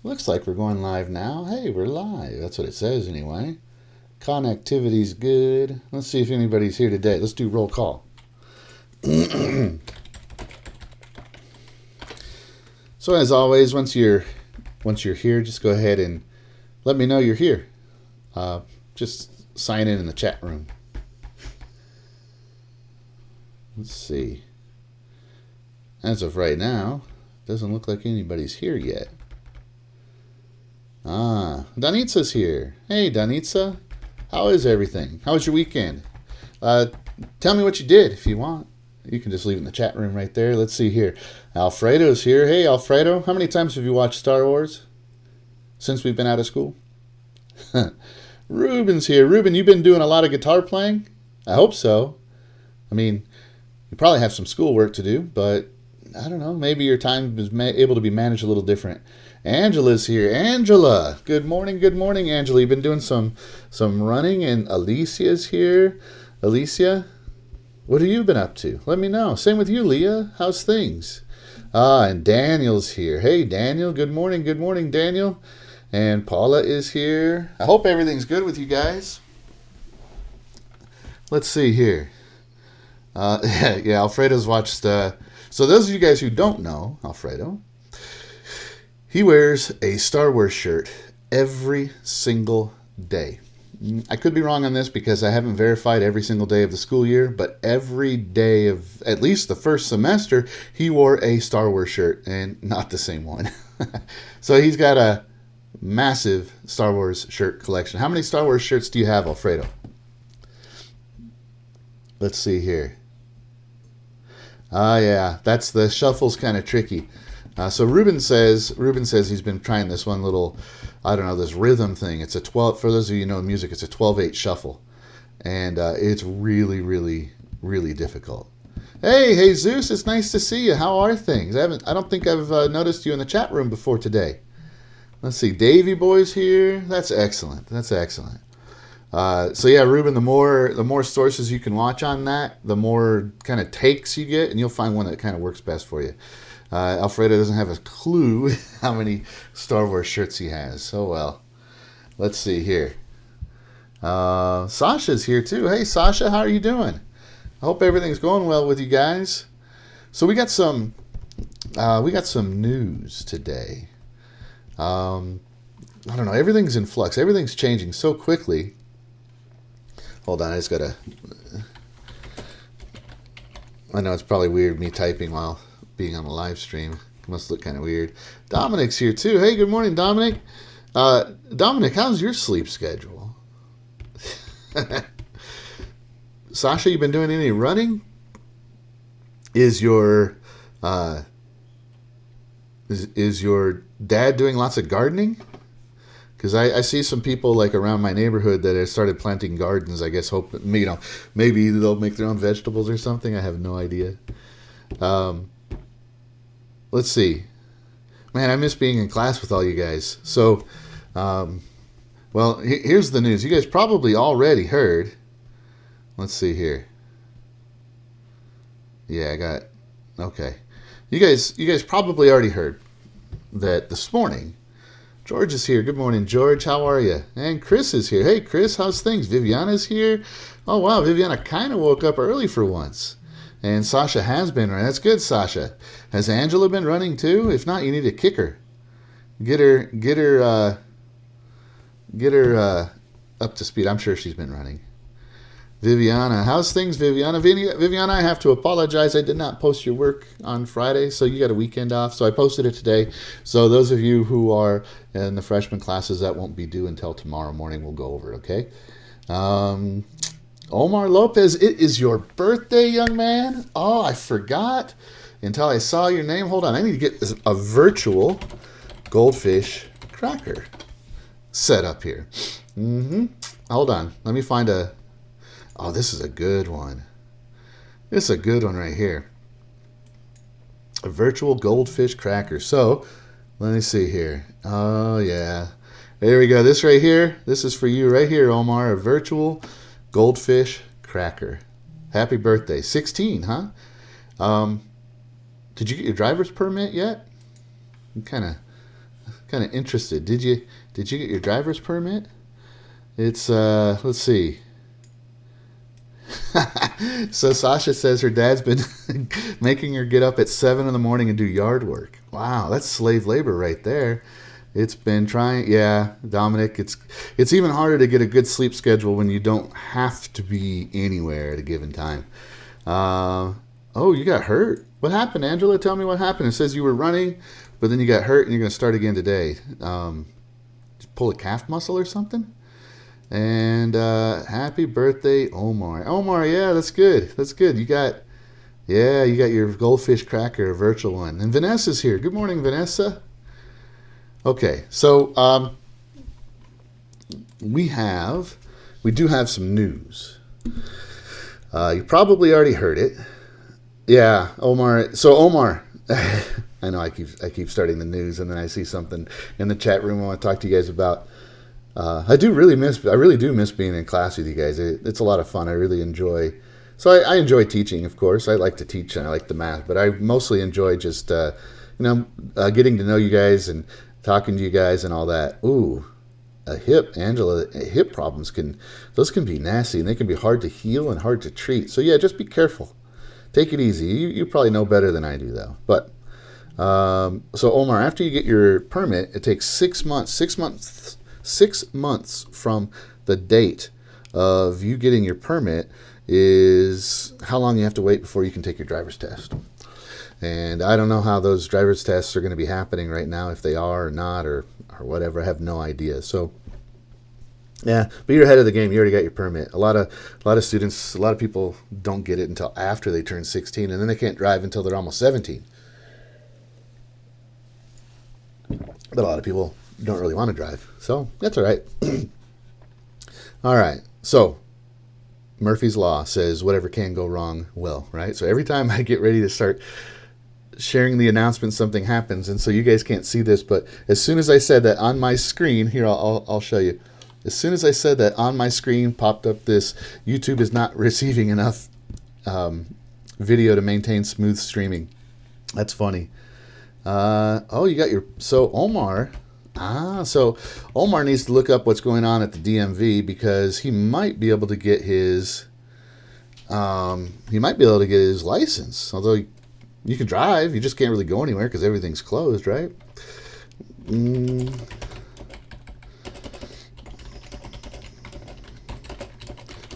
Looks like we're going live now. Hey, we're live. That's what it says anyway. Connectivity's good. Let's see if anybody's here today. Let's do roll call. So as always, once you're here, just go ahead and let me know you're here. Just sign in the chat room. Let's see. As of right now, doesn't look like anybody's here yet. Danitza's here. Hey, Danitza. How is everything? How was your weekend? Tell me what you did if you want. You can just leave it in the chat room right there. Let's see here. Alfredo's here. Hey, Alfredo. How many times have you watched Star Wars since we've been out of school? Ruben's here. Ruben, you've been doing a lot of guitar playing? I hope so. I mean, you probably have some schoolwork to do, but I don't know. Maybe your time is able to be managed a little different. Angela's here. Angela, good morning, Angela. You've been doing some running, and Alicia's here. Alicia, what have you been up to? Let me know. Same with you, Leah. How's things? And Daniel's here. Hey, Daniel. Good morning, Daniel. And Paula is here. I hope everything's good with you guys. Let's see here. Yeah, Alfredo's watched. So those of you guys who don't know Alfredo, he wears a Star Wars shirt every single day. I could be wrong on this because I haven't verified every single day of the school year, but every day of at least the first semester, he wore a Star Wars shirt, and not the same one. So he's got a massive Star Wars shirt collection. How many Star Wars shirts do you have, Alfredo? Let's see here. Yeah, that's the shuffle's kind of tricky. So Ruben says he's been trying this one little, I don't know, this rhythm thing. It's a 12, for those of you who know music, it's a 12/8 shuffle. And it's really, really, really difficult. Hey, Jesus, it's nice to see you. How are things? I don't think I've noticed you in the chat room before today. Let's see, Davy Boy's here. That's excellent. So yeah, Ruben, the more sources you can watch on that, the more kind of takes you get, and you'll find one that kind of works best for you. Alfredo doesn't have a clue how many Star Wars shirts he has. Oh well. Let's see here. Sasha's here too. Hey Sasha, how are you doing? I hope everything's going well with you guys. So we got some news today. I don't know. Everything's in flux. Everything's changing so quickly. Hold on, I just gotta. I know it's probably weird me typing while being on a live stream. It must look kind of weird. Dominic's here too. Hey, good morning, Dominic. Dominic, how's your sleep schedule? Sasha, you been doing any running? Is your dad doing lots of gardening? Because I see some people like around my neighborhood that have started planting gardens. I guess maybe they'll make their own vegetables or something. I have no idea. Let's see. Man, I miss being in class with all you guys. So, here's the news. You guys probably already heard. Let's see here. Yeah, okay. You guys probably already heard that this morning. George is here. Good morning, George. How are you? And Chris is here. Hey, Chris, how's things? Viviana's here. Oh, wow. Viviana kind of woke up early for once. And Sasha has been running. That's good, Sasha. Has Angela been running too? If not, you need to kick her. Get her up to speed. I'm sure she's been running. Viviana, how's things, Viviana? Viviana, I have to apologize. I did not post your work on Friday, so you got a weekend off. So I posted it today. So those of you who are in the freshman classes, that won't be due until tomorrow morning. We'll go over it, okay? Omar Lopez, it is your birthday, young man. Oh, I forgot until I saw your name. Hold on, I need to get a virtual goldfish cracker set up here. Hold on, let me find a... Oh, this is a good one. This is a good one right here. A virtual goldfish cracker. So, let me see here. Oh, yeah. There we go. This right here, this is for you right here, Omar. A virtual goldfish cracker. Happy birthday. 16, huh? Did you get your driver's permit yet? I'm kind kind of interested. Did you get your driver's permit? It's let's see. So Sasha says her dad's been making her get up at 7 in the morning and do yard work. Wow, that's slave labor right there. It's been trying, yeah, Dominic. It's even harder to get a good sleep schedule when you don't have to be anywhere at a given time. Oh, you got hurt. What happened, Angela? Tell me what happened. It says you were running, but then you got hurt and you're going to start again today. Pull a calf muscle or something? And happy birthday, Omar. Omar, yeah, that's good. That's good. You got your goldfish cracker, a virtual one. And Vanessa's here. Good morning, Vanessa. Okay, so we do have some news. You probably already heard it. Yeah, Omar. So Omar, I know I keep starting the news, and then I see something in the chat room I want to talk to you guys about. I really do miss being in class with you guys. It's a lot of fun. I really enjoy. So I enjoy teaching, of course. I like to teach and I like the math, but I mostly enjoy just getting to know you guys and talking to you guys and all that. Ooh, Angela, hip problems can be nasty and they can be hard to heal and hard to treat. So yeah, just be careful. Take it easy. You probably know better than I do though. But so Omar, after you get your permit, it takes 6 months. 6 months from the date of you getting your permit is how long you have to wait before you can take your driver's test. And I don't know how those driver's tests are going to be happening right now, if they are or not, or whatever. I have no idea. So, yeah, but you're ahead of the game. You already got your permit. A lot of students, a lot of people don't get it until after they turn 16, and then they can't drive until they're almost 17. But a lot of people don't really want to drive, so that's all right. All right, so Murphy's Law says whatever can go wrong will, right? So every time I get ready to start sharing the announcement, something happens, and so you guys can't see this, but as soon as I said that on my screen, here I'll show you. As soon as I said that on my screen popped up this YouTube is not receiving enough video to maintain smooth streaming. That's funny. You got so Omar. So Omar needs to look up what's going on at the DMV because he might be able to get his license. Although you can drive, you just can't really go anywhere because everything's closed, right?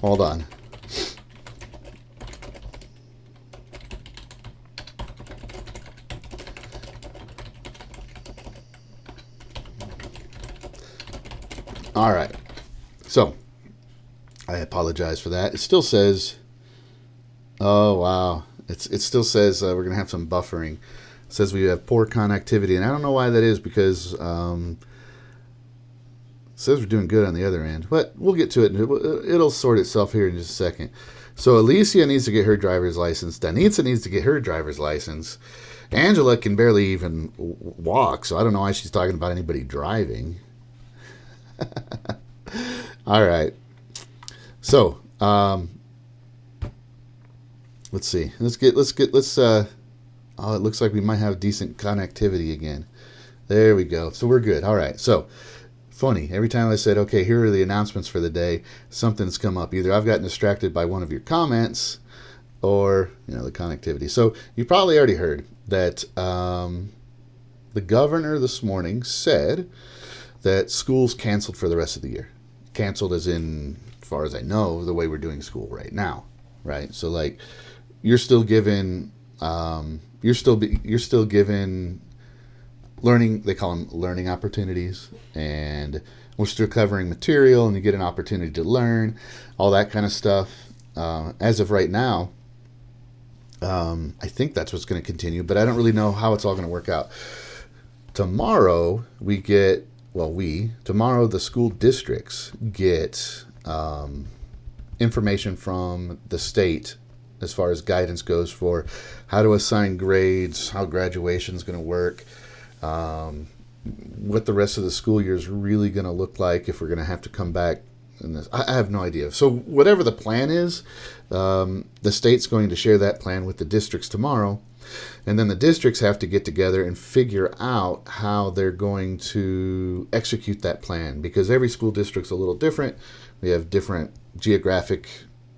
Hold on. All right, so I apologize for that. It still says, oh wow, it still says we're gonna have some buffering. It says we have poor connectivity, and I don't know why that is because it says we're doing good on the other end, but we'll get to it. It'll sort itself here in just a second. So Alicia needs to get her driver's license. Danitza needs to get her driver's license. Angela can barely even walk, so I don't know why she's talking about anybody driving. All right. So, let's see. Oh, it looks like we might have decent connectivity again. There we go. So we're good. All right. So, funny. Every time I said, okay, here are the announcements for the day, something's come up. Either I've gotten distracted by one of your comments or, the connectivity. So, you probably already heard that the governor this morning said that school's canceled for the rest of the year. Canceled as in, as far as I know, the way we're doing school right now, right? So like, you're still given learning. They call them learning opportunities, and we're still covering material, and you get an opportunity to learn, all that kind of stuff. As of right now, I think that's what's going to continue, but I don't really know how it's all going to work out. Tomorrow tomorrow the school districts get information from the state as far as guidance goes for how to assign grades, how graduation is going to work, what the rest of the school year is really going to look like, if we're going to have to come back in this? I have no idea. So whatever the plan is, the state's going to share that plan with the districts tomorrow. And then the districts have to get together and figure out how they're going to execute that plan, because every school district's a little different. We have different geographic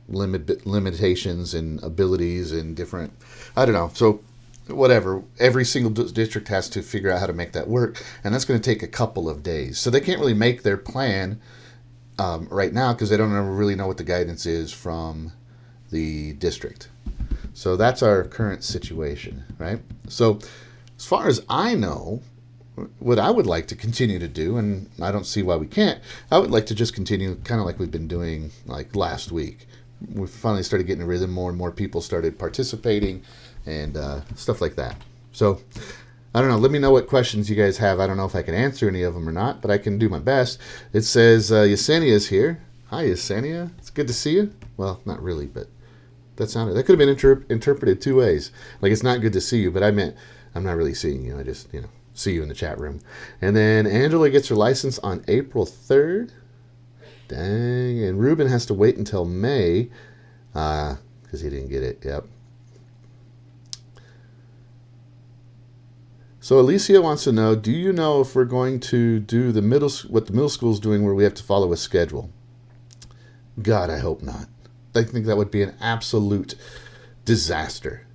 limitations and abilities and different, I don't know. So whatever, every single district has to figure out how to make that work. And that's going to take a couple of days. So they can't really make their plan right now because they don't really know what the guidance is from the district. So that's our current situation, right? So as far as I know, what I would like to continue to do, and I don't see why we can't, I would like to just continue kind of like we've been doing like last week. We finally started getting a rhythm. More and more people started participating and stuff like that. So I don't know. Let me know what questions you guys have. I don't know if I can answer any of them or not, but I can do my best. It says Yesenia is here. Hi, Yesenia. It's good to see you. Well, not really, but that could have been interpreted two ways. Like, it's not good to see you, but I meant I'm not really seeing you. I just, see you in the chat room. And then Angela gets her license on April 3rd. Dang. And Ruben has to wait until May because he didn't get it. Yep. So Alicia wants to know, do you know if we're going to do what the middle school's doing where we have to follow a schedule? God, I hope not. I think that would be an absolute disaster.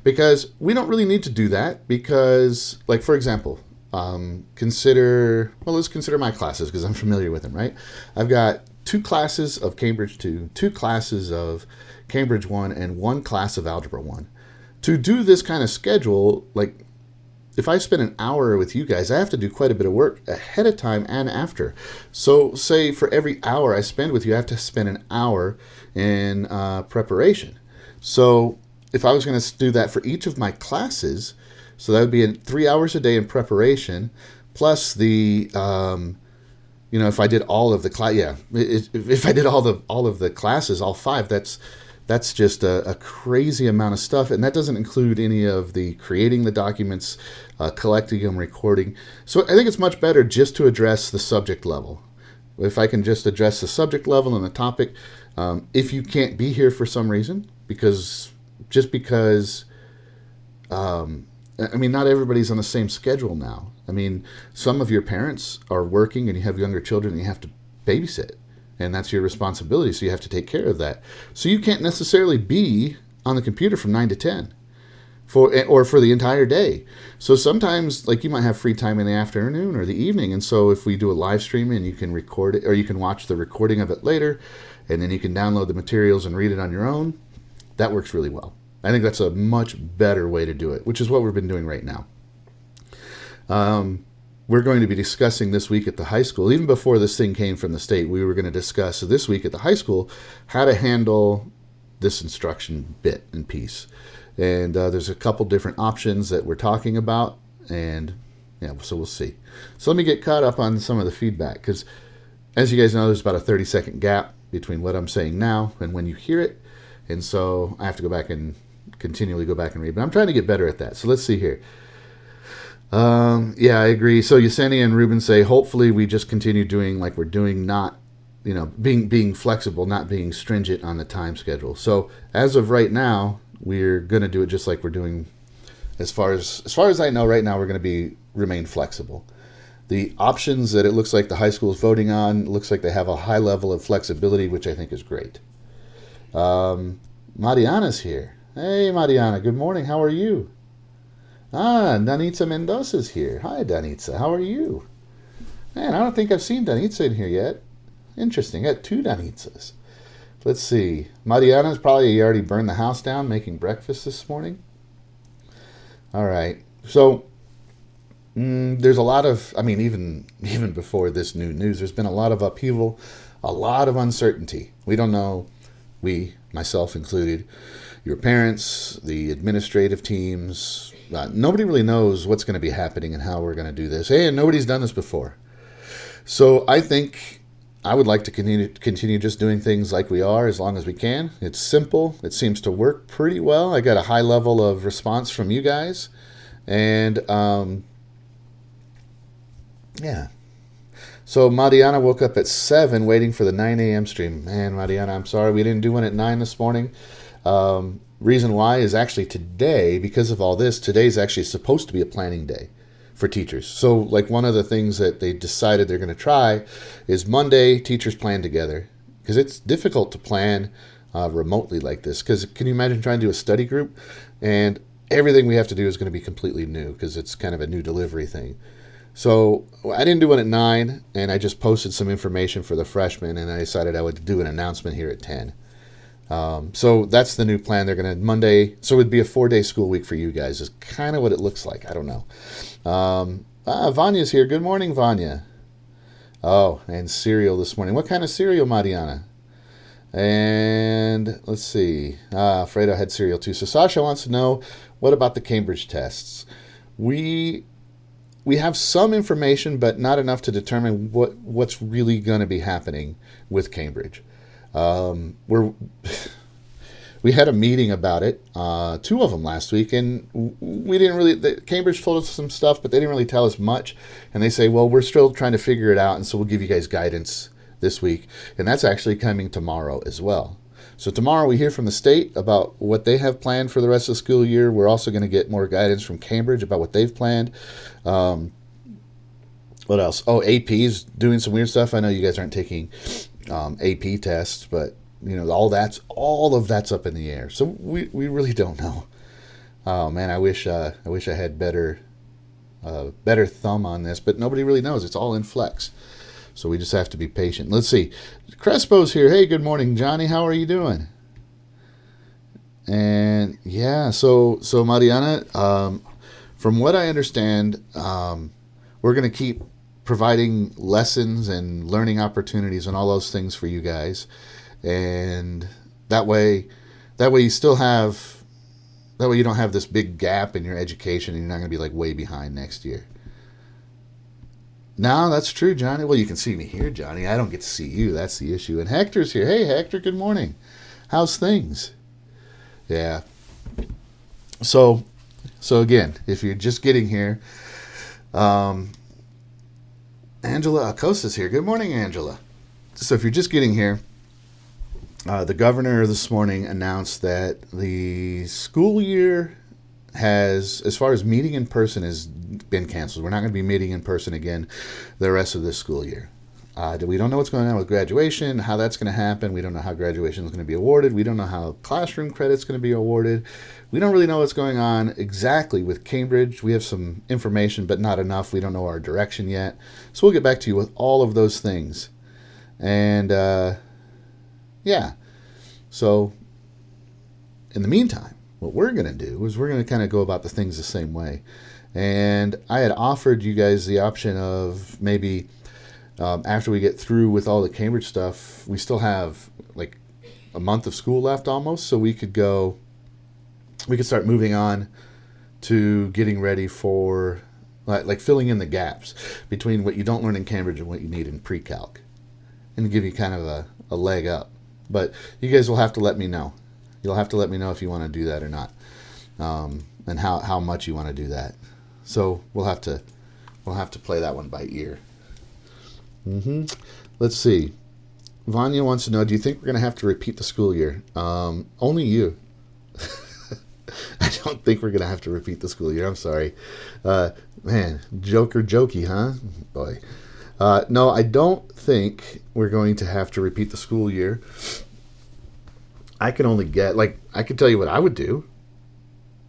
Because we don't really need to do that because, like, for example, let's consider my classes because I'm familiar with them, right? I've got 2 classes of Cambridge 2, 2 classes of Cambridge 1, and 1 class of Algebra 1. To do this kind of schedule, like, if I spend an hour with you guys, I have to do quite a bit of work ahead of time and after. So say for every hour I spend with you, I have to spend an hour in preparation. So if I was going to do that for each of my classes, so that would be 3 hours a day in preparation, plus the, if I did all of the if I did all of the classes, all 5, that's just a crazy amount of stuff, and that doesn't include any of the creating the documents, collecting them, recording. So I think it's much better just to address the subject level. If I can just address the subject level and the topic, if you can't be here for some reason, because not everybody's on the same schedule now. I mean, some of your parents are working and you have younger children and you have to babysit. And that's your responsibility, so you have to take care of that. So you can't necessarily be on the computer from 9 to 10 for the entire day. So sometimes, like, you might have free time in the afternoon or the evening. And so if we do a live stream and you can record it, or you can watch the recording of it later, and then you can download the materials and read it on your own, that works really well. I think that's a much better way to do it, which is what we've been doing right now. We're going to be discussing this week at the high school. Even before this thing came from the state, we were going to discuss this week at the high school how to handle this instruction bit and piece. And there's a couple different options that we're talking about. And so we'll see. So let me get caught up on some of the feedback, because as you guys know, there's about a 30-second gap between what I'm saying now and when you hear it. And so I have to go back and continually go back and read. But I'm trying to get better at that. So let's see here. I agree. So Yesenia and Ruben say, hopefully we just continue doing like we're doing, not, being flexible, not being stringent on the time schedule. So as of right now, we're going to do it just like we're doing. As far as I know right now, we're going to remain flexible. The options that it looks like the high school is voting on, looks like they have a high level of flexibility, which I think is great. Mariana's here. Hey, Mariana. Good morning. How are you? Danitza Mendoza's here. Hi, Danitza. How are you? Man, I don't think I've seen Danitza in here yet. Interesting. I got 2 Danitzas. Let's see. Mariana's probably already burned the house down making breakfast this morning. All right. So there's a lot of, even before this new news, there's been a lot of upheaval, a lot of uncertainty. We don't know, myself included, your parents, the administrative teams, nobody really knows what's going to be happening and how we're going to do this. And nobody's done this before. So I think I would like to continue just doing things like we are as long as we can. It's simple. It seems to work pretty well. I got a high level of response from you guys. And, So Mariana woke up at 7 waiting for the 9 a.m. stream. Man, Mariana, I'm sorry we didn't do one at 9 this morning. Reason why is actually today, because of all this, today's actually supposed to be a planning day for teachers. So like one of the things that they decided they're going to try is Monday, teachers plan together. Because it's difficult to plan remotely like this. Because can you imagine trying to do a study group? And everything we have to do is going to be completely new because it's kind of a new delivery thing. So I didn't do one at 9, and I just posted some information for the freshmen, and I decided I would do an announcement here at 10. So that's the new plan. They're going to Monday, so it would be a 4-day school week for you guys is kind of what it looks like. I don't know. Vanya's here. Good morning, Vanya. Oh, and cereal this morning. What kind of cereal, Mariana? And let's see. Fredo had cereal too. So Sasha wants to know, what about the Cambridge tests? We have some information, but not enough to determine what's really going to be happening with Cambridge. We had a meeting about it, 2 of them last week, and we didn't really. Cambridge told us some stuff, but they didn't really tell us much. And they say, well, we're still trying to figure it out, and so we'll give you guys guidance this week, and that's actually coming tomorrow as well. So tomorrow we hear from the state about what they have planned for the rest of the school year. We're also going to get more guidance from Cambridge about what they've planned. What else? Oh, AP's doing some weird stuff. I know you guys aren't taking AP tests, but all of that's up in the air. So we really don't know. Oh man, I wish I had better thumb on this, but nobody really knows. It's all in flux. So we just have to be patient. Let's see. Crespo's here. Hey, good morning, Johnny. How are you doing? And yeah, so Mariana, from what I understand, we're going to keep providing lessons and learning opportunities and all those things for you guys. And that way you still have, that way you don't have this big gap in your education and you're not going to be like way behind next year. No, that's true, Johnny. Well, you can see me here, Johnny. I don't get to see you. That's the issue. And Hector's here. Hey, Hector, good morning. How's things? Yeah. So again, if you're just getting here, Angela Acosta's here. Good morning, Angela. So if you're just getting here, the governor this morning announced that the school year has, as far as meeting in person, has been canceled. We're not going to be meeting in person again the rest of this school year. We don't know what's going on with graduation, how that's going to happen. We don't know how graduation is going to be awarded. We don't know how classroom credit's going to be awarded. We don't really know what's going on exactly with Cambridge. We have some information, but not enough. We don't know our direction yet. So we'll get back to you with all of those things. And, yeah. So, in the meantime, what we're going to do is we're going to kind of go about the things the same way. And I had offered you guys the option of maybe after we get through with all the Cambridge stuff, we still have like a month of school left almost, so we could start moving on to getting ready for like filling in the gaps between what you don't learn in Cambridge and what you need in pre-calc, and give you kind of a leg up. But you guys will have to let me know. You'll have to let me know if you want to do that or not, and how much you want to do that. So we'll have to play that one by ear. Let's see. Vanya wants to know, do you think we're going to have to repeat the school year? Only you. I don't think we're going to have to repeat the school year. I'm sorry. Man, jokey, huh? Boy. No, I don't think we're going to have to repeat the school year. I can only I could tell you what I would do.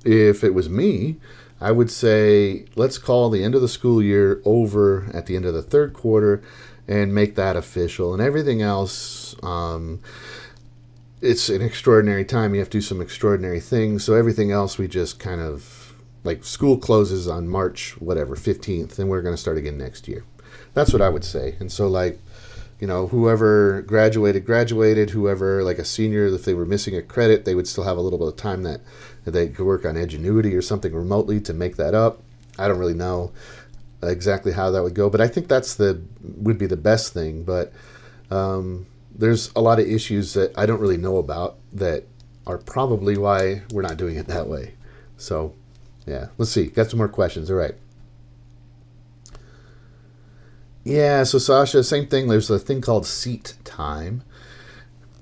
If it was me, I would say, let's call the end of the school year over at the end of the third quarter and make that official. And everything else, it's an extraordinary time. You have to do some extraordinary things. So everything else, we just kind of, like, school closes on March, 15th, and we're going to start again next year. That's what I would say. And so, whoever graduated, whoever, like a senior, if they were missing a credit, they would still have a little bit of time that they could work on Edgenuity or something remotely to make that up. I don't really know exactly how that would go, but I think would be the best thing. But there's a lot of issues that I don't really know about that are probably why we're not doing it that way. So, yeah, let's see. Got some more questions. All right. Yeah, so Sasha, same thing. There's a thing called seat time.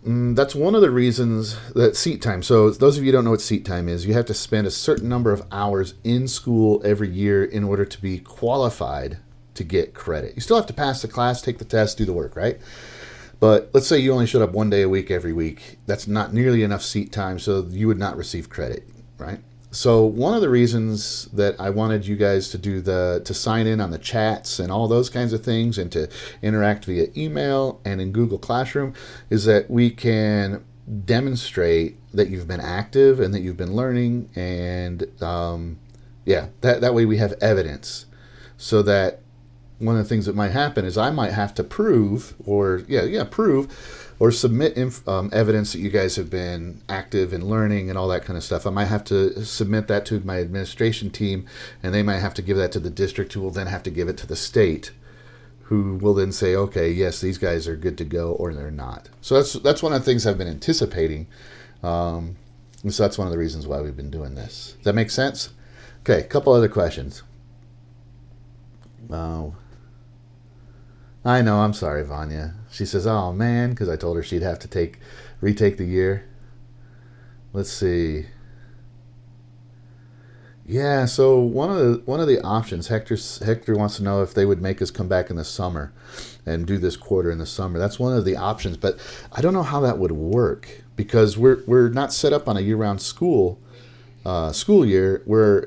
That's one of the reasons that seat time. So, those of you who don't know what seat time is, you have to spend a certain number of hours in school every year in order to be qualified to get credit. You still have to pass the class, take the test, do the work, right? But let's say you only showed up one day a week every week. That's not nearly enough seat time, so you would not receive credit, right? So one of the reasons that I wanted you guys to do to sign in on the chats and all those kinds of things and to interact via email and in Google Classroom is that we can demonstrate that you've been active and that you've been learning, and yeah, that way we have evidence, so that one of the things that might happen is I might have to prove or submit evidence that you guys have been active and learning and all that kind of stuff. I might have to submit that to my administration team, and they might have to give that to the district, who will then have to give it to the state, who will then say, okay, yes, these guys are good to go, or they're not. So that's one of the things I've been anticipating. And so that's one of the reasons why we've been doing this. Does that make sense? Okay, a couple other questions. I know, I'm sorry, Vanya. She says, oh man, because I told her she'd have to retake the year. Let's see. Yeah, so one of the options, Hector wants to know if they would make us come back in the summer and do this quarter in the summer. That's one of the options, but I don't know how that would work, because we're not set up on a year-round school year,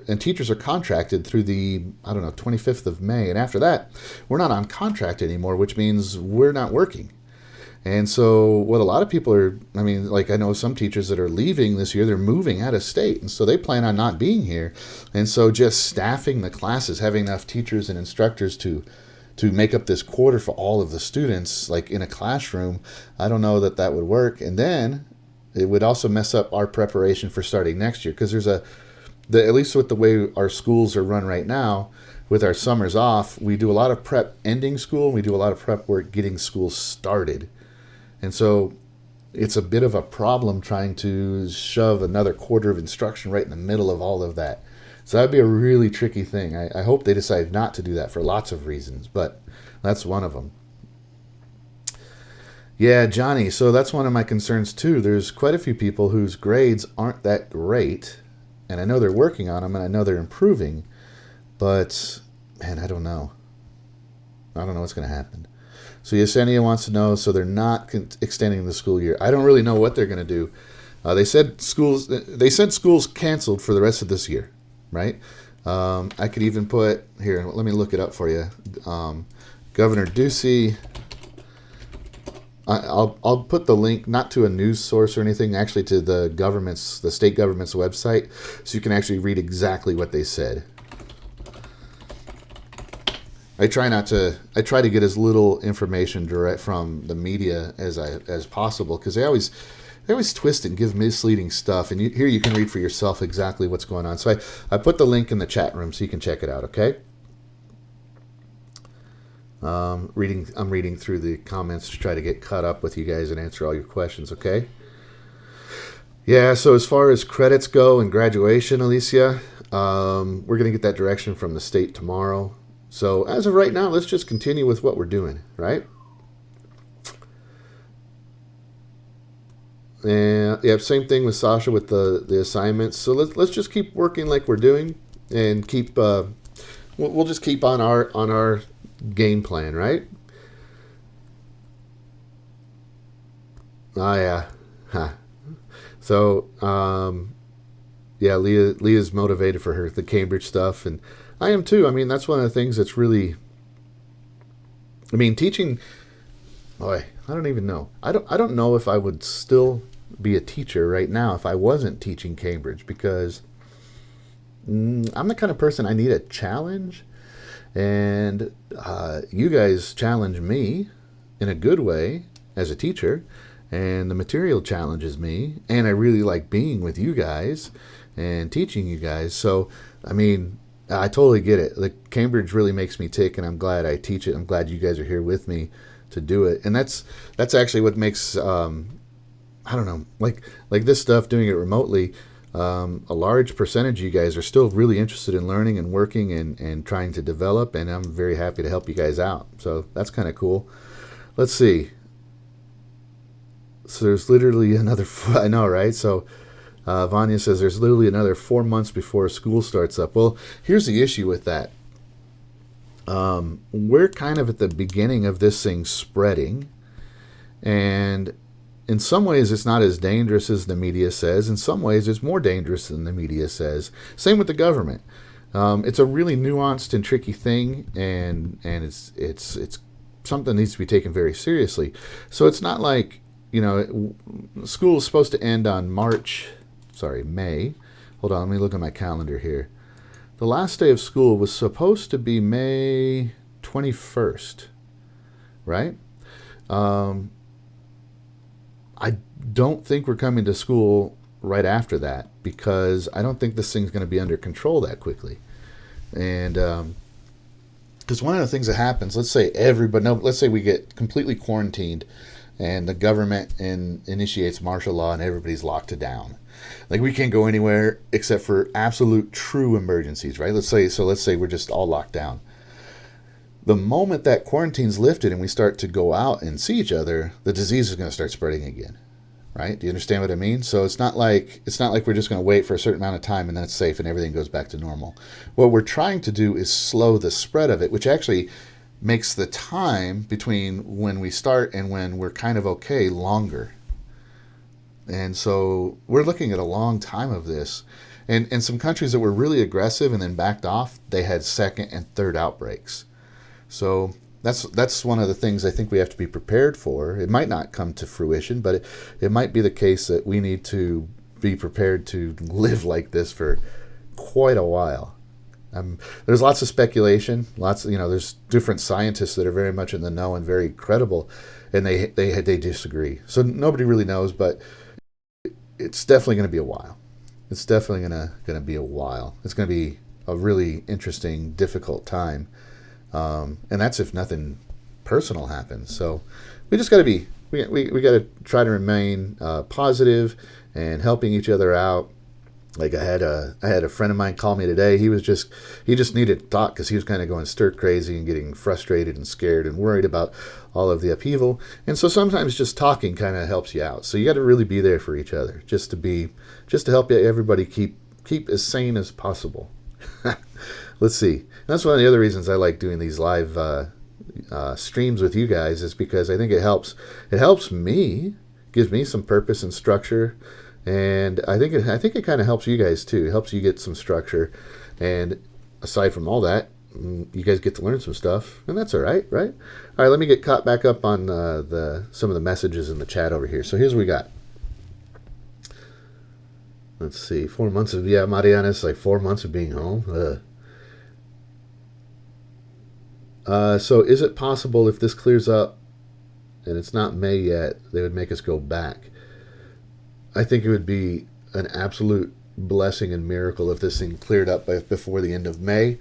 and teachers are contracted through the 25th of May, and after that we're not on contract anymore, which means we're not working. And so what a lot of people are, like, I know some teachers that are leaving this year, they're moving out of state, and so they plan on not being here. And so just staffing the classes, having enough teachers and instructors to make up this quarter for all of the students, like in a classroom, I don't know that would work. And then it would also mess up our preparation for starting next year, because there's at least with the way our schools are run right now, with our summers off, we do a lot of prep ending school, and we do a lot of prep work getting school started. And so it's a bit of a problem trying to shove another quarter of instruction right in the middle of all of that. So that'd be a really tricky thing. I hope they decide not to do that for lots of reasons, but that's one of them. Yeah, Johnny, so that's one of my concerns too. There's quite a few people whose grades aren't that great, and I know they're working on them, and I know they're improving, but man, I don't know. I don't know what's going to happen. So Yesenia wants to know, so they're not extending the school year. I don't really know what they're going to do. They said schools canceled for the rest of this year, right? I could even put here. Let me look it up for you. Governor Ducey. I'll put the link, not to a news source or anything, actually to the state government's website, so you can actually read exactly what they said. I try to get as little information direct from the media as possible, because they always twist it and give misleading stuff, and here you can read for yourself exactly what's going on. So I put the link in the chat room so you can check it out, okay? I'm reading through the comments to try to get caught up with you guys and answer all your questions, okay? Yeah, so as far as credits go and graduation, Alicia, we're going to get that direction from the state tomorrow. So as of right now, let's just continue with what we're doing, right? And yeah, same thing with Sasha with the assignments. So let's just keep working like we're doing, and keep we'll just keep on our game plan, right? Oh yeah, huh. So yeah, Leah's motivated for the Cambridge stuff, and I am too. That's one of the things that's really, teaching. Boy, I don't even know. I don't know if I would still be a teacher right now if I wasn't teaching Cambridge, because I'm the kind of person, I need a challenge, and you guys challenge me in a good way as a teacher, and the material challenges me, and I really like being with you guys and teaching you guys. So I totally get it. Like, Cambridge really makes me tick, and I'm glad I teach it. I'm glad you guys are here with me to do it. And that's actually what makes I don't know, like this stuff, doing it remotely. a large percentage of you guys are still really interested in learning and working and trying to develop, and I'm very happy to help you guys out. So that's kind of cool. Let's see. So there's literally another, I know, right? So Vanya says there's literally another 4 months before school starts up. Well, here's the issue with that. We're kind of at the beginning of this thing spreading, and in some ways it's not as dangerous as the media says. In some ways it's more dangerous than the media says. Same with the government. It's a really nuanced and tricky thing, and it's something that needs to be taken very seriously. So it's not like, school is supposed to end on May. Hold on, let me look at my calendar here. The last day of school was supposed to be May 21st, right? I don't think we're coming to school right after that, because I don't think this thing's going to be under control that quickly. And because one of the things that happens, let's say we get completely quarantined and the government initiates martial law and everybody's locked down. Like, we can't go anywhere except for absolute true emergencies, right? Let's say we're just all locked down. The moment that quarantine's lifted and we start to go out and see each other, the disease is going to start spreading again, right? Do you understand what I mean? So it's not like we're just going to wait for a certain amount of time and then it's safe and everything goes back to normal. What we're trying to do is slow the spread of it, which actually makes the time between when we start and when we're kind of okay longer. And so we're looking at a long time of this. And some countries that were really aggressive and then backed off, they had second and third outbreaks. So that's one of the things I think we have to be prepared for. It might not come to fruition, but it might be the case that we need to be prepared to live like this for quite a while. There's lots of speculation. There's different scientists that are very much in the know and very credible, and they disagree. So nobody really knows, but it's definitely going to be a while. It's definitely going to be a while. It's going to be a really interesting, difficult time, and that's if nothing personal happens. So we just got to be we got to try to remain positive and helping each other out. Like, I had a friend of mine call me today. He just needed to talk because he was kind of going stir crazy and getting frustrated and scared and worried about all of the upheaval. And so sometimes just talking kind of helps you out. So you got to really be there for each other, just to help everybody keep as sane as possible. Let's see. And that's one of the other reasons I like doing these live streams with you guys, is because I think it helps me, gives me some purpose and structure. And I think it kind of helps you guys too. It helps you get some structure, and aside from all that, you guys get to learn some stuff, and that's all right, right? All right, let me get caught back up on some of the messages in the chat over here. So here's what we got. Let's see, 4 months of Mariana, it's like 4 months of being home. So is it possible if this clears up and it's not May yet, they would make us go back? I think it would be an absolute blessing and miracle if this thing cleared up before the end of May,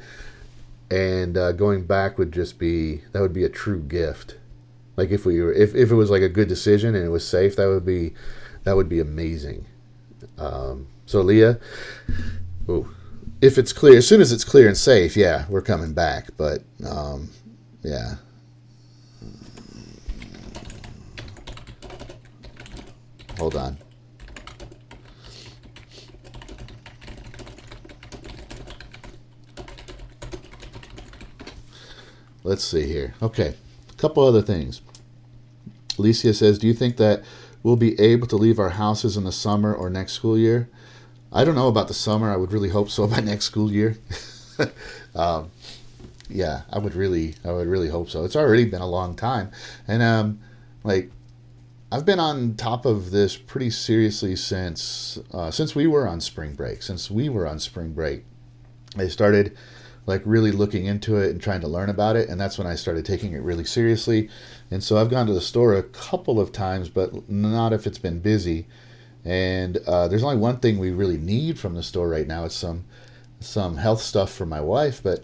and going back would be a true gift. Like, if it was like a good decision and it was safe, that would be amazing. So Leah, if it's clear, as soon as it's clear and safe, yeah, we're coming back. But yeah. Hold on. Let's see here. Okay, a couple other things. Alicia says, do you think that we'll be able to leave our houses in the summer or next school year? I don't know about the summer. I would really hope so by next school year. Yeah, I would really hope so. It's already been a long time. And I've been on top of this pretty seriously since we were on spring break. I started really looking into it and trying to learn about it, and that's when I started taking it really seriously. And so I've gone to the store a couple of times, but not if it's been busy. And there's only one thing we really need from the store right now. It's some health stuff for my wife, but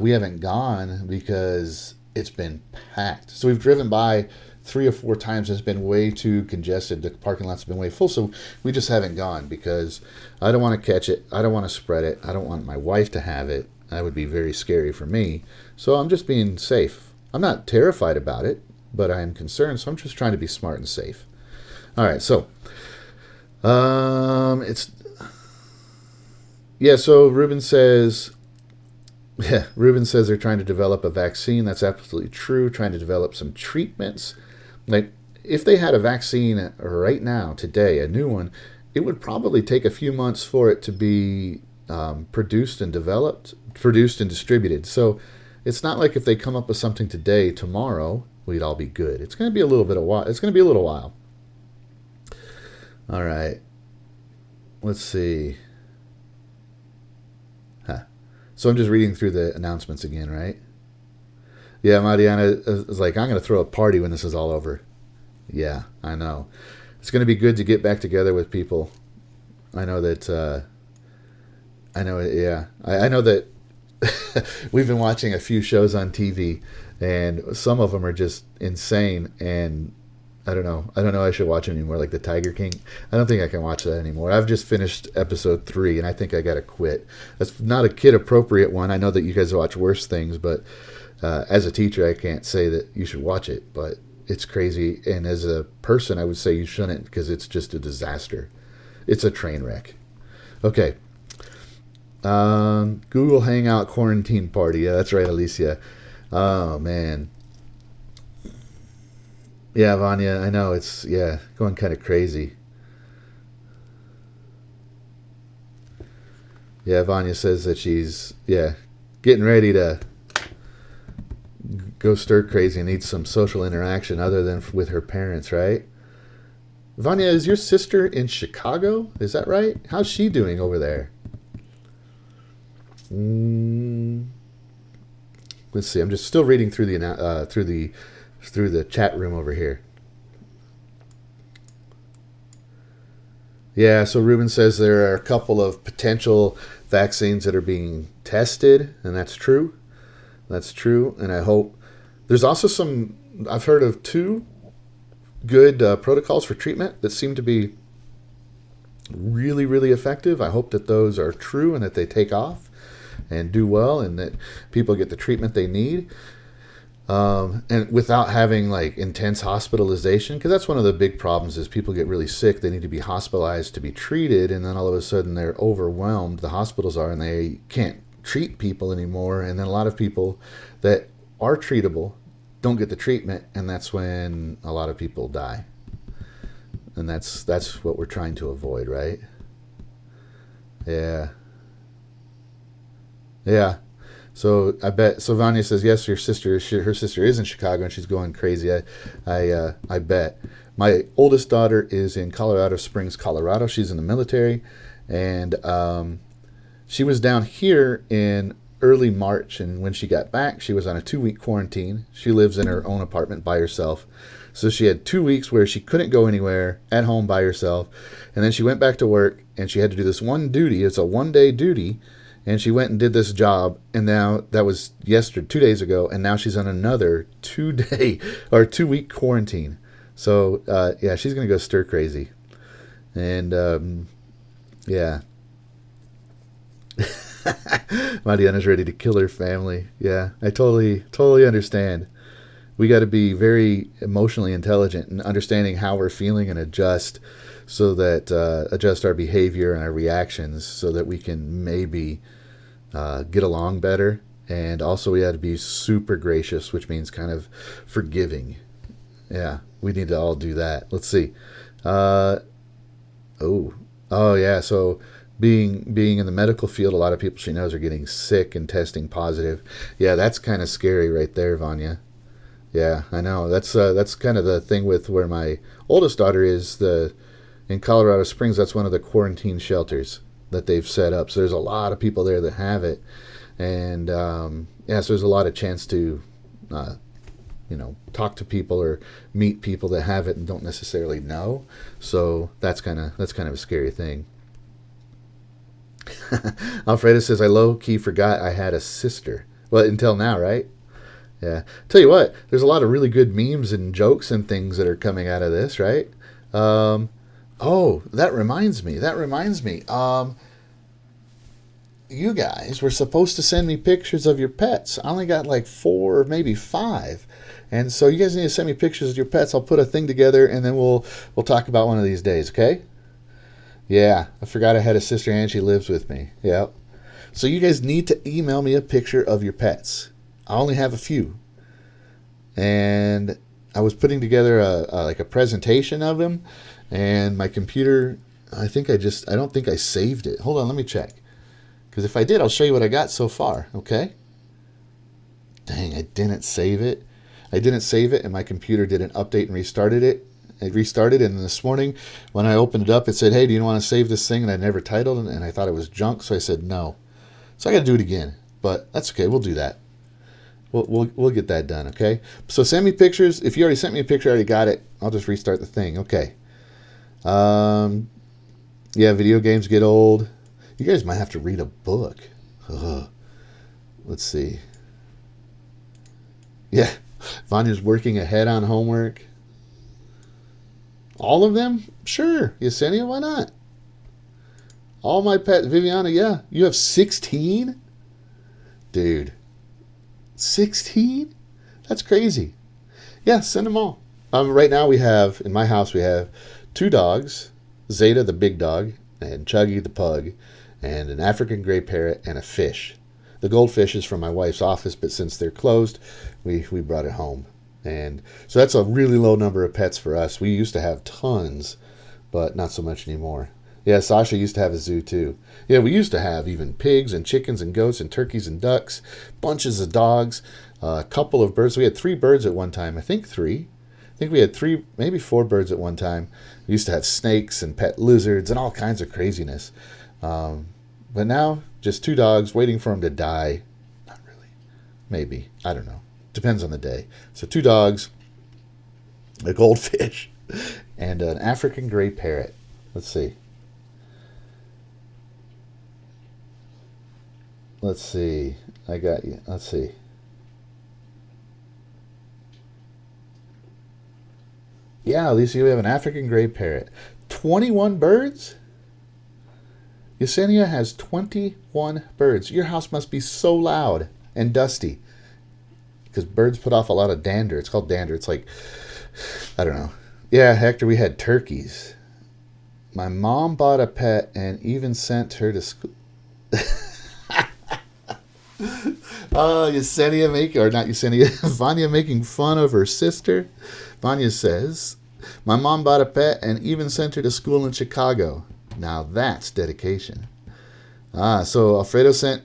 we haven't gone because it's been packed. So we've driven by 3 or 4 times it's been way too congested. The parking lots have been way full, so we just haven't gone because I don't want to catch it. I don't want to spread it. I don't want my wife to have it. That would be very scary for me. So I'm just being safe. I'm not terrified about it, but I am concerned, so I'm just trying to be smart and safe. All right, so so Ruben says they're trying to develop a vaccine. That's absolutely true. Trying to develop some treatments. Like, if they had a vaccine right now, today, a new one, it would probably take a few months for it to be produced and distributed. So it's not like if they come up with something today, tomorrow, we'd all be good. It's going to be a little while. It's going to be a little while. All right. Let's see. So I'm just reading through the announcements again, right? Yeah, Mariana is like, I'm going to throw a party when this is all over. Yeah, I know. It's going to be good to get back together with people. I know that, I know that we've been watching a few shows on TV, and some of them are just insane, and I don't know. I should watch them anymore, like the Tiger King. I don't think I can watch that anymore. I've just finished episode 3, and I think I got to quit. That's not a kid-appropriate one. I know that you guys watch worse things, but as a teacher, I can't say that you should watch it, but it's crazy. And as a person, I would say you shouldn't, because it's just a disaster. It's a train wreck. Okay. Google Hangout quarantine party. Yeah, that's right, Alicia. Oh, man. Yeah, Vanya, I know, it's, going kind of crazy. Yeah, Vanya says that she's, getting ready to go stir crazy and need some social interaction other than with her parents, right? Vanya, is your sister in Chicago? Is that right? How's she doing over there? Let's see. I'm just still reading through the chat room over here. Yeah, so Ruben says there are a couple of potential vaccines that are being tested, and that's true. That's true, and I hope there's also I've heard of 2 good protocols for treatment that seem to be really, really effective. I hope that those are true and that they take off and do well and that people get the treatment they need. And without having like intense hospitalization, because that's one of the big problems is people get really sick. They need to be hospitalized to be treated, and then all of a sudden they're overwhelmed. The hospitals are, and they can't treat people anymore. And then a lot of people that are treatable don't get the treatment, and that's when a lot of people die. And that's what we're trying to avoid, right? Yeah. Yeah. So I bet. So Vanya says yes. Her sister is in Chicago and she's going crazy. I bet. My oldest daughter is in Colorado Springs, Colorado. She's in the military, and she was down here in early March. And when she got back, she was on a 2-week quarantine. She lives in her own apartment by herself. So she had 2 weeks where she couldn't go anywhere, at home by herself, and then she went back to work and she had to do this one duty. It's a 1-day duty. And she went and did this job, and now that was 2 days ago, and now she's on another 2-week quarantine. So, she's going to go stir crazy. And, Mariana's ready to kill her family. Yeah, I totally understand. We got to be very emotionally intelligent and understanding how we're feeling and adjust our behavior and our reactions so that we can maybe get along better. And also we had to be super gracious, which means kind of forgiving. Yeah, we need to all do that. Let's see. So being in the medical field, a lot of people she knows are getting sick and testing positive. Yeah, that's kind of scary right there, Vanya. Yeah, I know. That's kind of the thing with where my oldest daughter is, in Colorado Springs. That's one of the quarantine shelters that they've set up. So there's a lot of people there that have it. And, so there's a lot of chance to, talk to people or meet people that have it and don't necessarily know. So that's kind of a scary thing. Alfredo says, I low-key forgot I had a sister. Well, until now, right? Yeah. Tell you what, there's a lot of really good memes and jokes and things that are coming out of this, right? Um, oh, that reminds me. You guys were supposed to send me pictures of your pets. I only got like 4 or maybe 5. And so you guys need to send me pictures of your pets. I'll put a thing together and then we'll talk about one of these days, okay? Yeah, I forgot I had a sister and she lives with me. Yep. So you guys need to email me a picture of your pets. I only have a few. And I was putting together a presentation of them, and my computer, I don't think I saved it. Hold on, let me check. Because if I did, I'll show you what I got so far, okay? Dang, I didn't save it. And my computer didn't update and restarted it. It restarted, and this morning when I opened it up, it said, hey, do you want to save this thing? And I never titled it, and I thought it was junk, so I said no. So I got to do it again, but that's okay. We'll do that. We'll get that done, okay? So send me pictures. If you already sent me a picture, I already got it. I'll just restart the thing, okay? Yeah, video games get old. You guys might have to read a book. Ugh. Let's see. Yeah, Vanya's working ahead on homework. All of them? Sure. Yesenia, why not? All my pets. Viviana, yeah. You have 16? Dude. 16? That's crazy. Yeah, send them all. Right now in my house, we have 2 dogs. Zeta, the big dog, and Chuggy, the pug, and an African gray parrot, and a fish. The goldfish is from my wife's office, but since they're closed, we brought it home. And so that's a really low number of pets for us. We used to have tons, but not so much anymore. Yeah, Sasha used to have a zoo too. Yeah, we used to have even pigs and chickens and goats and turkeys and ducks, bunches of dogs, a couple of birds. We had 3 birds at one time. I think we had 3, maybe 4 birds at one time. We used to have snakes and pet lizards and all kinds of craziness. But now, just 2 dogs waiting for them to die. Not really. Maybe. I don't know. Depends on the day. So 2 dogs, a goldfish, and an African gray parrot. Let's see. I got you. Let's see. Yeah, Lisa, you have an African gray parrot. 21 birds? Yesenia has 21 birds. Your house must be so loud and dusty. Because birds put off a lot of dander. It's called dander. It's like, I don't know. Yeah, Hector, we had turkeys. My mom bought a pet and even sent her to school. Vanya making fun of her sister. Vanya says, my mom bought a pet and even sent her to school in Chicago. Now that's dedication. So Alfredo sent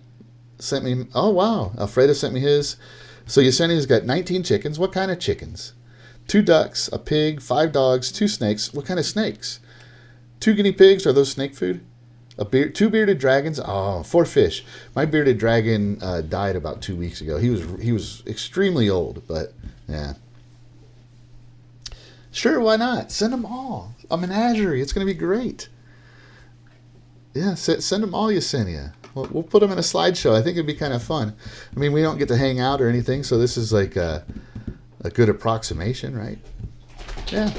me, oh wow, Alfredo sent me his. So Yesenia's got 19 chickens. What kind of chickens? 2 ducks, a pig, 5 dogs, 2 snakes. What kind of snakes? 2 guinea pigs. Are those snake food? 2 bearded dragons. Oh, 4 fish. My bearded dragon died about 2 weeks ago. He was extremely old, but yeah. Sure, why not? Send them all. A menagerie. It's going to be great. Yeah, send them all, Yesenia. We'll put them in a slideshow. I think it'd be kind of fun. I mean, we don't get to hang out or anything, so this is like a good approximation, right? Yeah.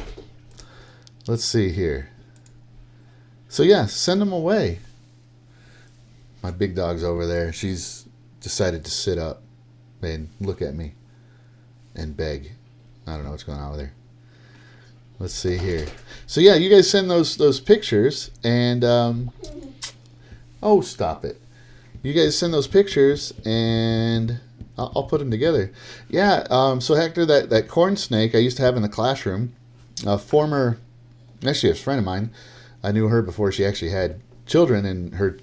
Let's see here. So yeah, send them away. My big dog's over there. She's decided to sit up and look at me and beg. I don't know what's going on with her. Let's see here. So yeah, you guys send those pictures and oh, stop it. You guys send those pictures and I'll put them together. Yeah. So Hector, that corn snake I used to have in the classroom, a friend of mine. I knew her before she actually had children, and her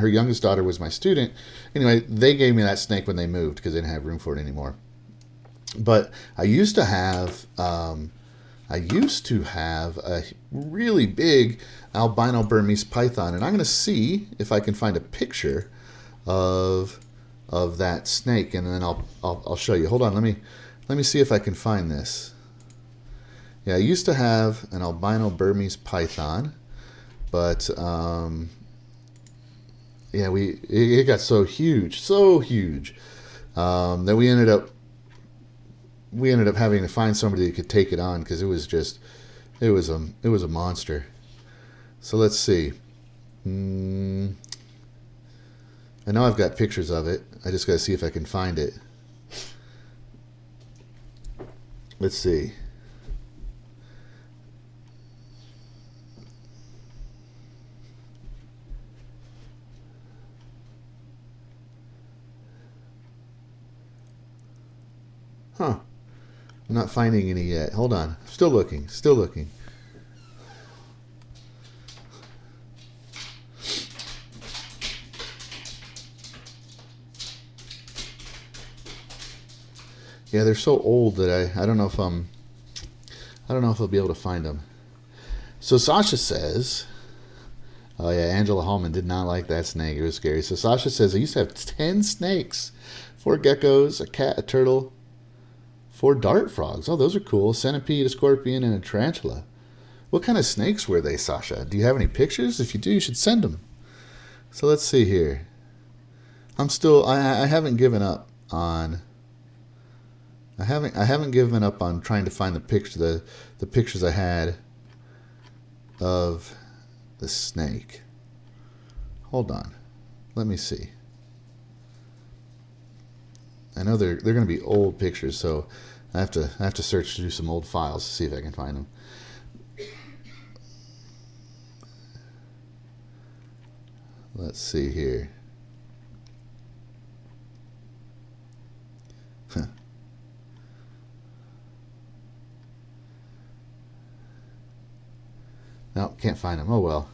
youngest daughter was my student. Anyway, they gave me that snake when they moved because they didn't have room for it anymore. But I used to have a really big albino Burmese python, and I'm going to see if I can find a picture of that snake, and then I'll show you. Hold on, let me see if I can find this. Yeah, I used to have an albino Burmese python, but yeah, it got so huge, that we ended up we ended up having to find somebody that could take it on because it was a monster. So let's see. I know I've got pictures of it. I just got to see if I can find it. Let's see. Huh. I'm not finding any yet. Hold on. Still looking. Still looking. Yeah, they're so old that I don't know if I'll be able to find them. So Sasha says, oh yeah, Angela Hallman did not like that snake. It was scary. So Sasha says, I used to have 10 snakes, 4 geckos, a cat, a turtle, 4 dart frogs. Oh, those are cool. A centipede, a scorpion, and a tarantula. What kind of snakes were they, Sasha? Do you have any pictures? If you do, you should send them. So let's see here. I haven't given up on. I haven't given up on trying to find the pictures I had of the snake. Hold on. Let me see. I know they're going to be old pictures, so I have to search through some old files to see if I can find them. Let's see here. No, can't find them. Oh well.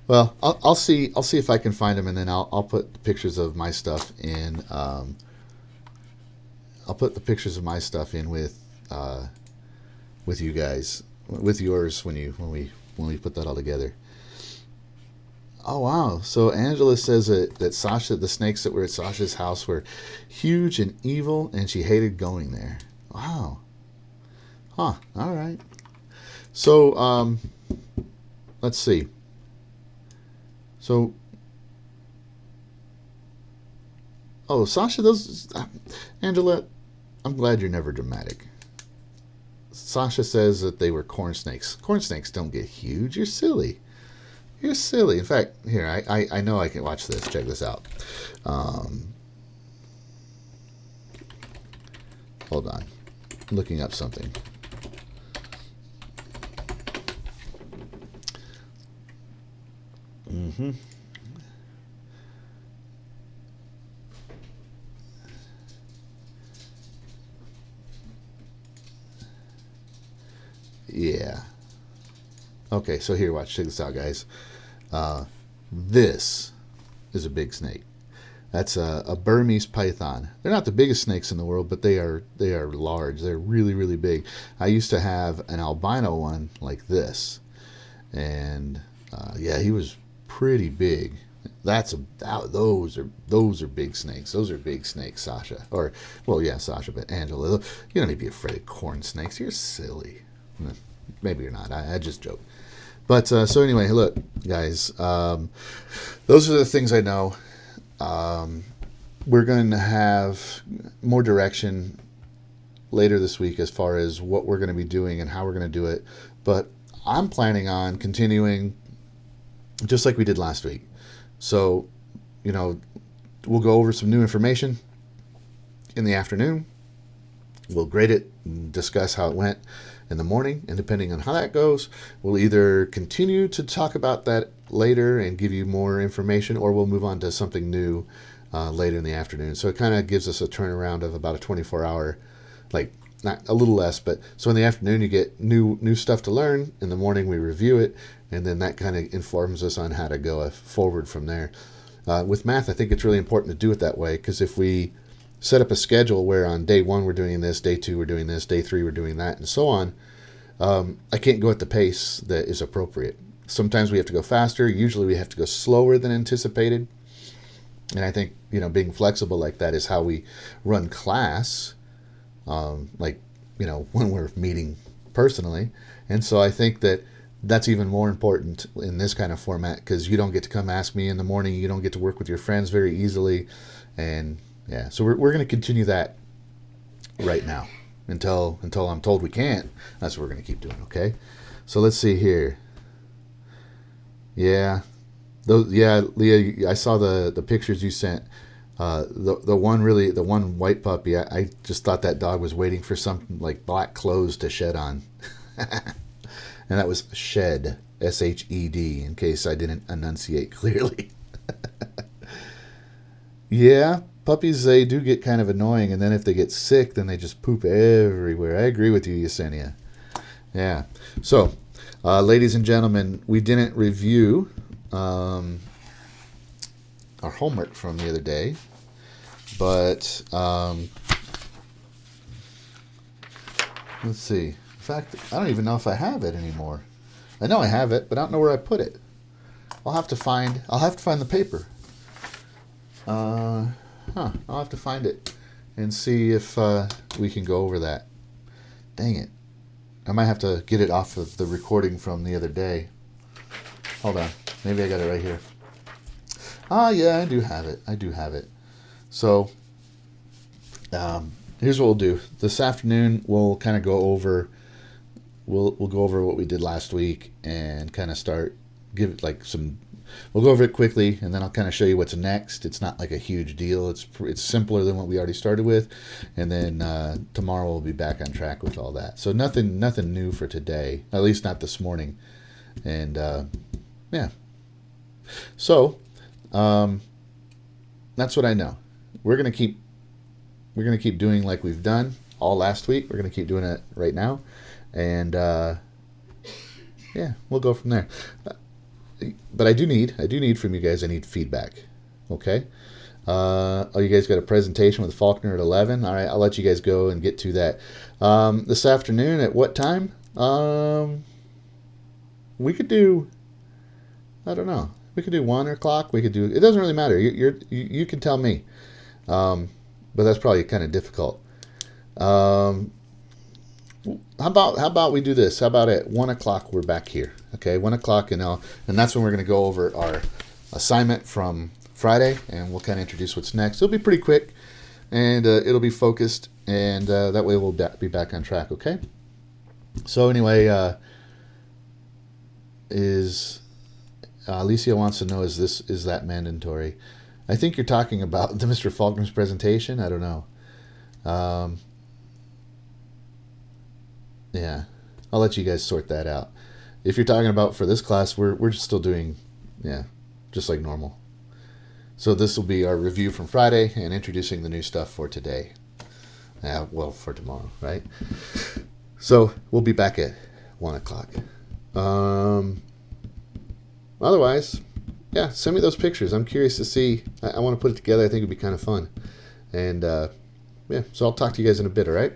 Well, I'll see if I can find them, and then I'll put pictures of my stuff in. I'll put the pictures of my stuff in with you guys, with yours when we put that all together. Oh wow! So Angela says that the snakes that were at Sasha's house were huge and evil, and she hated going there. Wow. Huh. All right. So let's see. So, Sasha, Angela, I'm glad you're never dramatic. Sasha says that they were corn snakes. Corn snakes don't get huge. You're silly. You're silly. In fact, here, I know I can watch this. Check this out. Hold on. I'm looking up something. Mm-hmm. Yeah. Okay, so here, watch. Check this out, guys. This is a big snake. That's a Burmese python. They're not the biggest snakes in the world, but they are large. They're really, really big. I used to have an albino one like this, and yeah, he was pretty big. Those are big snakes. Those are big snakes, Sasha. Or, well, yeah, Sasha, but Angela. You don't need to be afraid of corn snakes. You're silly. Maybe you're not. I just joke. But so anyway, look, guys. Those are the things I know. We're going to have more direction later this week as far as what we're going to be doing and how we're going to do it. But I'm planning on continuing just like we did last week. So, we'll go over some new information in the afternoon. We'll grade it and discuss how it went in the morning. And depending on how that goes, we'll either continue to talk about that later and give you more information, or we'll move on to something new later in the afternoon. So it kind of gives us a turnaround of about a 24-hour, like not a little less, but so in the afternoon you get new stuff to learn. In the morning we review it, and then that kind of informs us on how to go forward from there. With math, I think it's really important to do it that way, because if we set up a schedule where on day 1 we're doing this, day 2 we're doing this, day 3 we're doing that, and so on, I can't go at the pace that is appropriate. Sometimes we have to go faster. Usually we have to go slower than anticipated. And I think, being flexible like that is how we run class, when we're meeting personally. And so I think that that's even more important in this kind of format, because you don't get to come ask me in the morning. You don't get to work with your friends very easily. And yeah, so we're going to continue that right now. until I'm told we can't. That's what we're going to keep doing, okay? So let's see here. Yeah. Yeah, Leah, I saw the pictures you sent. The one white puppy, I just thought that dog was waiting for something like black clothes to shed on. And that was shed, S-H-E-D, in case I didn't enunciate clearly. Yeah, puppies, they do get kind of annoying, and then if they get sick, then they just poop everywhere. I agree with you, Yesenia. Yeah. So, ladies and gentlemen, we didn't review our homework from the other day, but let's see. In fact, I don't even know if I have it anymore. I know I have it, but I don't know where I put it. I'll have to find the paper. I'll have to find it and see if we can go over that. Dang it. I might have to get it off of the recording from the other day. Hold on. Maybe I got it right here. Yeah, I do have it. So, here's what we'll do. This afternoon, we'll kind of go over... We'll go over what we did last week and kind of we'll go over it quickly, and then I'll kind of show you what's next. It's not like a huge deal. It's simpler than what we already started with, and then tomorrow we'll be back on track with all that. So nothing new for today, at least not this morning. And yeah, so that's what I know. We're gonna keep doing like we've done all last week. We're gonna keep doing it right now, and yeah, we'll go from there. But I do need from you guys. I need feedback. Okay. You guys got a presentation with Faulkner at 11. All right, I'll let you guys go and get to that. This afternoon at what time? We could do. I don't know. We could do 1 o'clock. We could do. It doesn't really matter. You can tell me. But that's probably kind of difficult. How about we do this? How about at 1 o'clock we're back here? Okay, 1 o'clock, and that's when we're going to go over our assignment from Friday, and we'll kind of introduce what's next. It'll be pretty quick, and it'll be focused, and that way we'll be back on track. Okay. So anyway, Alicia wants to know, is that mandatory? I think you're talking about the Mr. Faulkner's presentation. I don't know. Yeah, I'll let you guys sort that out. If you're talking about for this class, we're still doing, just like normal. So this will be our review from Friday and introducing the new stuff for today. For tomorrow, right? So we'll be back at 1 o'clock. Otherwise, send me those pictures. I'm curious to see. I want to put it together. I think it'd be kind of fun. And so I'll talk to you guys in a bit, all right?